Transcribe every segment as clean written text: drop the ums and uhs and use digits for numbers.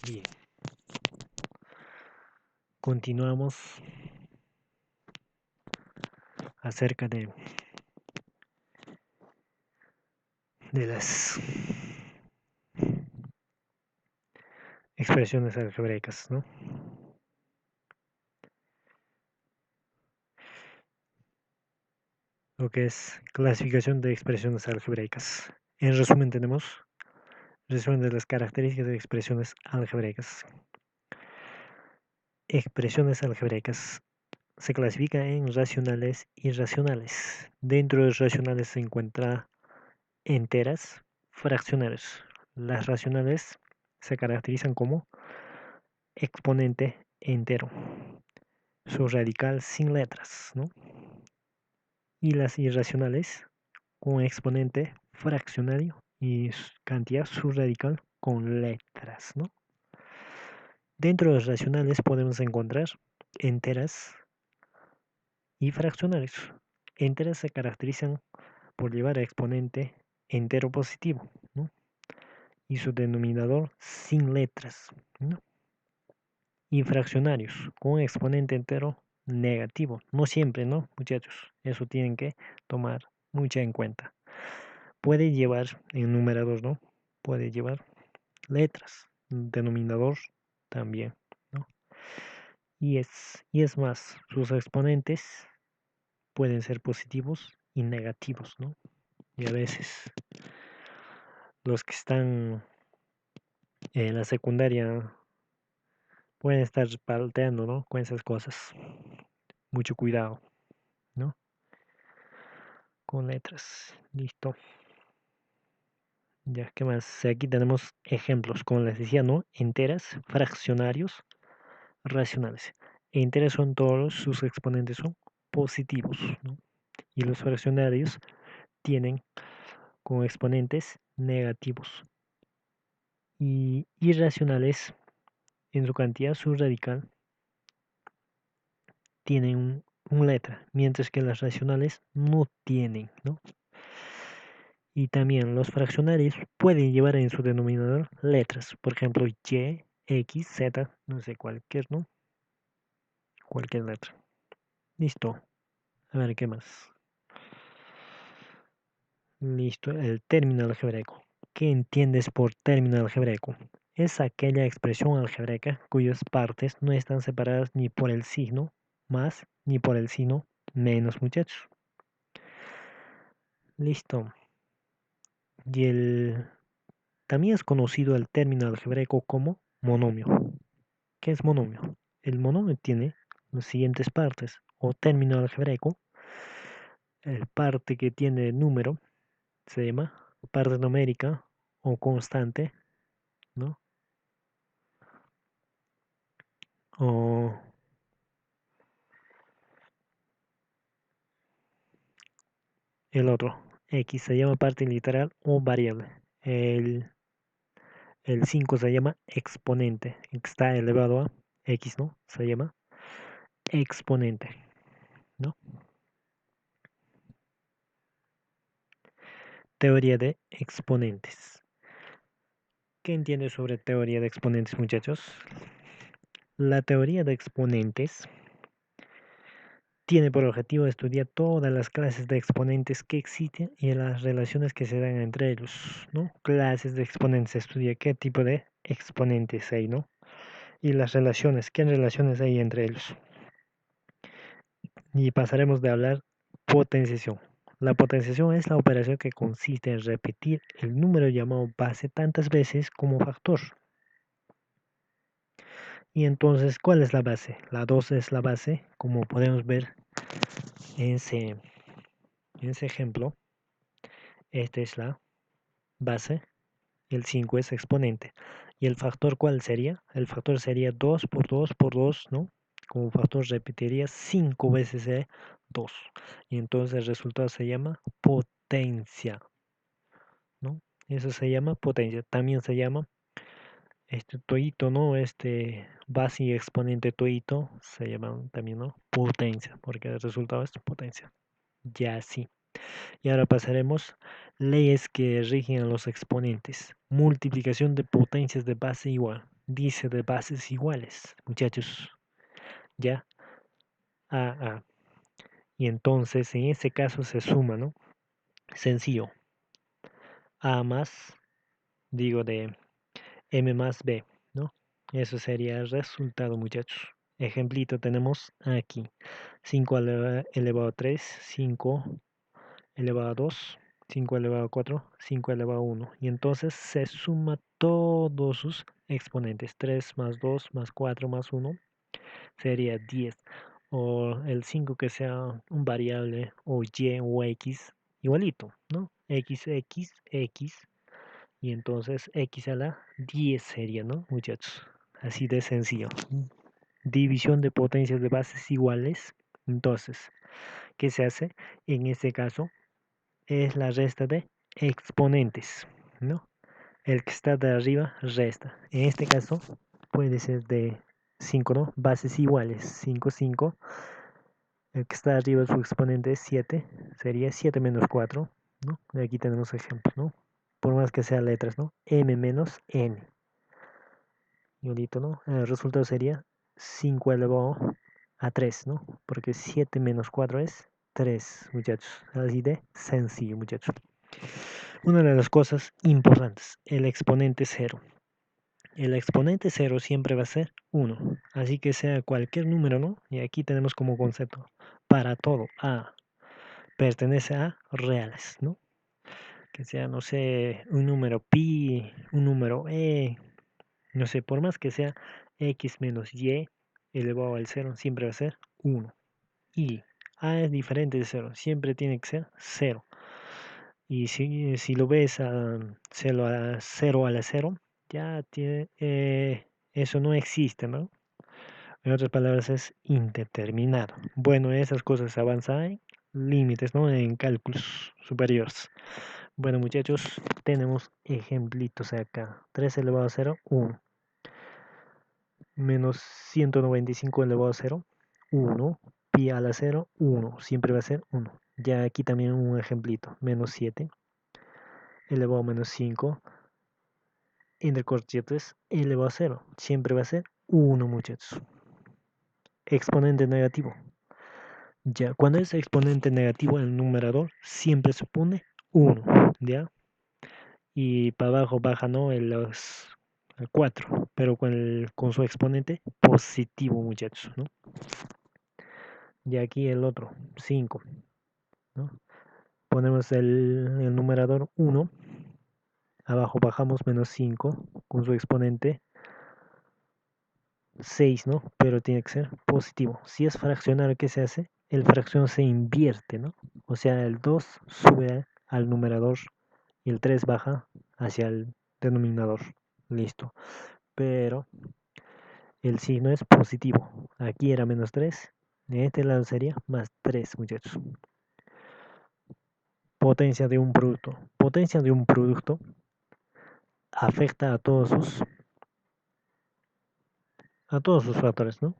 Bien, continuamos acerca de las expresiones algebraicas, ¿no? Lo que es clasificación de expresiones algebraicas. En resumen tenemos resumen de las características de expresiones algebraicas. Expresiones algebraicas se clasifican en racionales y irracionales. Dentro de los racionales se encuentra enteras, fraccionarios. Las racionales se caracterizan como exponente entero, su radical sin letras, ¿no? Y las irracionales con exponente fraccionario y cantidad subradical con letras, ¿no? Dentro de los racionales podemos encontrar enteras y fraccionarios. Enteras se caracterizan por llevar a exponente entero positivo, ¿no? Y su denominador sin letras, ¿no? Y fraccionarios con exponente entero negativo. No siempre, ¿no, muchachos? Eso tienen que tomar mucho en cuenta. Puede llevar en numerador, ¿no? Puede llevar letras, denominador también, ¿no? Y es más, sus exponentes pueden ser positivos y negativos, ¿no? Y a veces los que están en la secundaria pueden estar palteando, ¿no? Con esas cosas. Mucho cuidado, ¿no? Con letras. Listo. Ya, ¿qué más? Aquí tenemos ejemplos, como les decía, ¿no? Enteras, fraccionarios, racionales. Enteras son todos, sus exponentes son positivos, ¿no? Y los fraccionarios tienen con exponentes negativos. Y irracionales, en su cantidad subradical, tienen un letra, mientras que las racionales no tienen, ¿no? Y también los fraccionarios pueden llevar en su denominador letras, por ejemplo, Y, X, Z, no sé, cualquier, ¿no? Cualquier letra. Listo. A ver, ¿qué más? Listo, el término algebraico. ¿Qué entiendes por término algebraico? Es aquella expresión algebraica cuyas partes no están separadas ni por el signo más ni por el signo menos, muchachos. Listo. Y también es conocido el término algebraico como monomio. ¿Qué es monomio? El monomio tiene las siguientes partes o término algebraico. El parte que tiene número se llama parte numérica o constante, ¿no? O el otro, X se llama parte literal o variable. El, el 5 se llama exponente, está elevado a X, ¿no? Se llama exponente, ¿no? Teoría de exponentes. ¿Qué entiendes sobre teoría de exponentes, muchachos? La teoría de exponentes tiene por objetivo estudiar todas las clases de exponentes que existen y las relaciones que se dan entre ellos, ¿no? Clases de exponentes, estudia qué tipo de exponentes hay, ¿no? Y las relaciones, qué relaciones hay entre ellos. Y pasaremos de hablar potenciación. La potenciación es la operación que consiste en repetir el número llamado base tantas veces como factor. Y entonces, ¿cuál es la base? La 2 es la base, como podemos ver en ese ejemplo. Esta es la base, el 5 es exponente. ¿Y el factor cuál sería? El factor sería 2 por 2 por 2, ¿no? Como factor repetiría 5 veces 2. Y entonces el resultado se llama potencia, ¿no? Eso se llama potencia. También se llama este toito, ¿no? Este base y exponente toito se llaman también, ¿no? Potencia, porque el resultado es potencia. Ya sí. Y ahora pasaremos leyes que rigen a los exponentes. Multiplicación de potencias de base igual. dice de bases iguales, muchachos, ya, A. Y entonces en este caso se suma, ¿no? Sencillo, A más, digo de M más B, ¿no? Eso sería el resultado, muchachos. Ejemplito tenemos aquí, 5 elevado a 3, 5 elevado a 2, 5 elevado a 4, 5 elevado a 1. Y entonces se suma todos sus exponentes. 3 más 2 más 4 más 1 sería 10. O el 5 que sea un variable o y o x igualito, ¿no? X. Y entonces x a la 10 sería, ¿no, muchachos? Así de sencillo. División de potencias de bases iguales. Entonces, ¿qué se hace? En este caso es la resta de exponentes, ¿no? El que está de arriba resta. En este caso puede ser de 5, ¿no? Bases iguales. 5 5. El que está arriba su exponente es 7. Sería 7 menos 4, ¿no? Y aquí tenemos ejemplos, ¿no? Por más que sean letras, ¿no? M menos N. Igualito, ¿no? El resultado sería 5 elevado a 3, ¿no? Porque 7 menos 4 es 3, muchachos. Así de sencillo, muchachos. Una de las cosas importantes, el exponente cero. El exponente cero siempre va a ser 1. Así que sea cualquier número, ¿no? Y aquí tenemos como concepto, para todo A pertenece a reales, ¿no? Que sea, no sé, un número pi, un número no sé, por más que sea x menos y elevado al cero, siempre va a ser 1. Y a es diferente de cero, siempre tiene que ser cero. Y si lo ves a 0 a la 0, ya tiene, eso no existe, ¿no? En otras palabras, es indeterminado. Bueno, esas cosas avanzan en límites, ¿no? En cálculos superiores. Bueno, muchachos, tenemos ejemplitos acá. 3 elevado a 0, 1. Menos 195 elevado a 0, 1. Pi a la 0, 1. Siempre va a ser 1. Ya aquí también un ejemplito. Menos 7 elevado a menos 5 entre corchetes elevado a 0. Siempre va a ser 1, muchachos. Exponente negativo. Ya, cuando es exponente negativo, el numerador siempre se pone 1, ¿ya? Y para abajo baja, ¿no? El 4, pero con su exponente positivo, muchachos, ¿no? Y aquí el otro, 5, ¿no? Ponemos el numerador 1, abajo bajamos menos 5 con su exponente 6, ¿no? Pero tiene que ser positivo. Si es fraccionario, ¿qué se hace? El fracción se invierte, ¿no? O sea, el 2 sube al numerador y el 3 baja hacia el denominador. Listo. Pero el signo es positivo. Aquí era menos 3. En este lado sería más 3, muchachos. Potencia de un producto. Potencia de un producto afecta a todos sus factores, ¿no?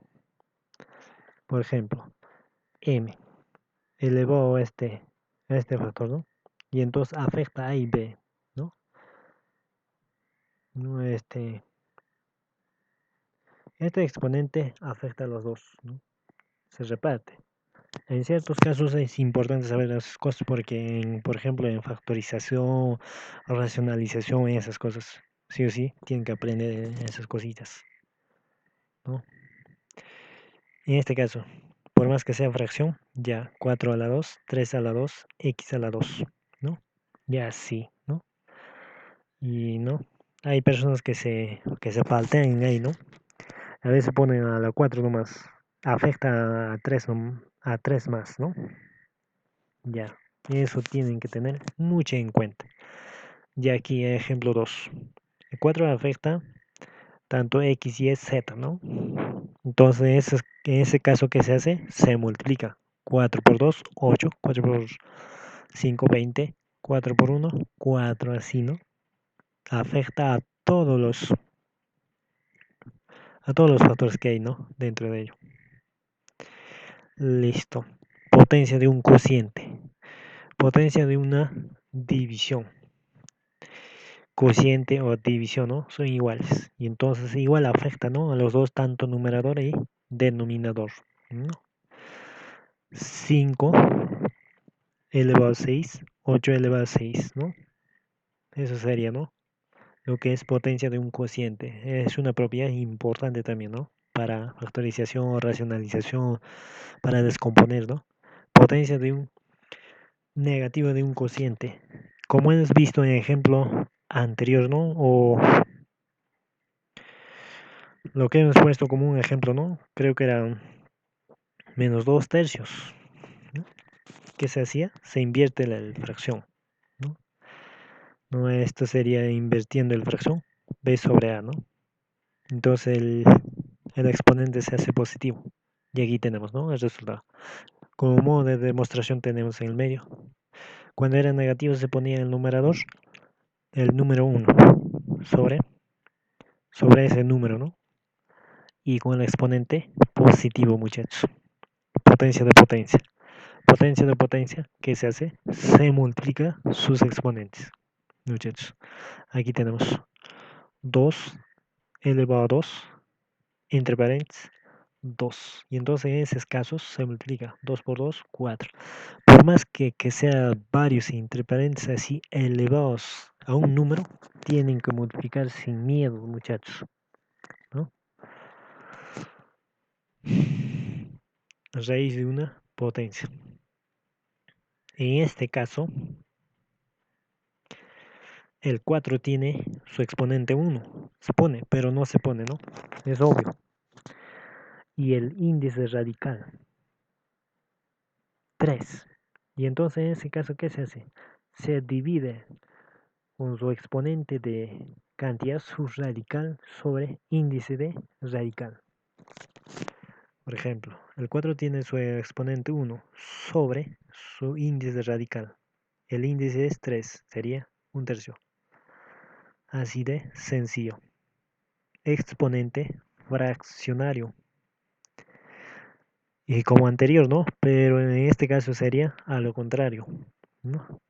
Por ejemplo, M elevado a este factor, ¿no? Y entonces afecta a y B, ¿no? No, este exponente afecta a los dos, ¿no? Se reparte. En ciertos casos es importante saber las cosas porque, por ejemplo, en factorización, racionalización y esas cosas, sí o sí, tienen que aprender esas cositas, ¿no? En este caso, por más que sea fracción, ya 4 a la 2, 3 a la 2, x a la 2, ¿no? Ya sí, ¿no? Y no, hay personas que se faltan ahí, ¿no? A veces ponen a la 4 nomás, afecta a 3, a 3 más, ¿no? Ya, eso tienen que tener mucho en cuenta. Ya aquí ejemplo 2. El 4 afecta tanto x y z, ¿no? Entonces, en ese caso, ¿qué se hace? Se multiplica. 4 por 2, 8. 4 por 5, 20. 4 por 1, 4, así, ¿no? Afecta a todos los factores que hay, ¿no? Dentro de ello. Listo. Potencia de un cociente. Potencia de una división. cociente o división, ¿no? Son iguales. Y entonces igual afecta, ¿no? A los dos, tanto numerador y denominador, ¿no? 5 elevado a 6, 8 elevado a 6, ¿no? Eso sería, ¿no? Lo que es potencia de un cociente. Es una propiedad importante también, ¿no? Para factorización, racionalización, para descomponer, ¿no? Potencia de un negativo de un cociente. Como hemos visto en el ejemplo anterior, ¿no? O lo que hemos puesto como un ejemplo, ¿no? Creo que era menos 2 tercios, ¿no? ¿Qué se hacía? Se invierte la fracción, ¿no? No, esto sería invirtiendo el fracción b sobre a, ¿no? Entonces el exponente se hace positivo. Y aquí tenemos, ¿no? El resultado. Como modo de demostración tenemos en el medio. Cuando era negativo se ponía en el numerador el número 1 sobre, sobre ese número, ¿no? Y con el exponente positivo, muchachos. Potencia de potencia. Potencia de potencia, ¿qué se hace? Se multiplica sus exponentes, muchachos. Aquí tenemos 2 elevado a 2 entre paréntesis 2. Y entonces en esos casos se multiplica 2 por 2, 4. Por más que sea varios entre paréntesis así elevados a un número, tienen que multiplicar sin miedo, muchachos, ¿no? Raíz de una potencia. En este caso, el 4 tiene su exponente 1. Se pone, pero no se pone, ¿no? Es obvio. Y el índice radical 3. Y entonces en ese caso, ¿qué se hace? Se divide con su exponente de cantidad subradical sobre índice de radical. Por ejemplo, el 4 tiene su exponente 1 sobre su índice radical. El índice es 3, sería un tercio. Así de sencillo. Exponente fraccionario. Y como anterior, ¿no? Pero en este caso sería a lo contrario, ¿no?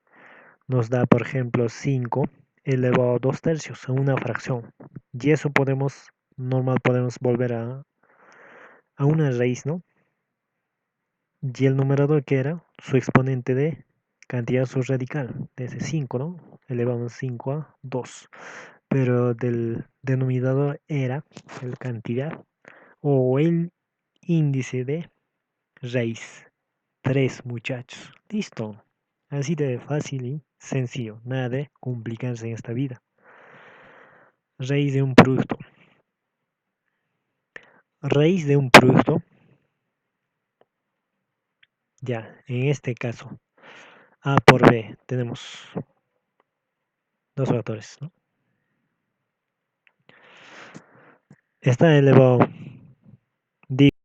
Nos da, por ejemplo, 5 elevado a 2 tercios, una fracción. Y eso podemos, normal, podemos volver a una raíz, ¿no? Y el numerador que era su exponente de cantidad subradical, de ese 5, ¿no? Elevamos 5 a 2. Pero del denominador era la cantidad o el índice de raíz. 3, muchachos. Listo. Así de fácil y sencillo. Nada de complicarse en esta vida. Raíz de un producto. Raíz de un producto. Ya, en este caso, A por B, tenemos dos factores, ¿no? Está elevado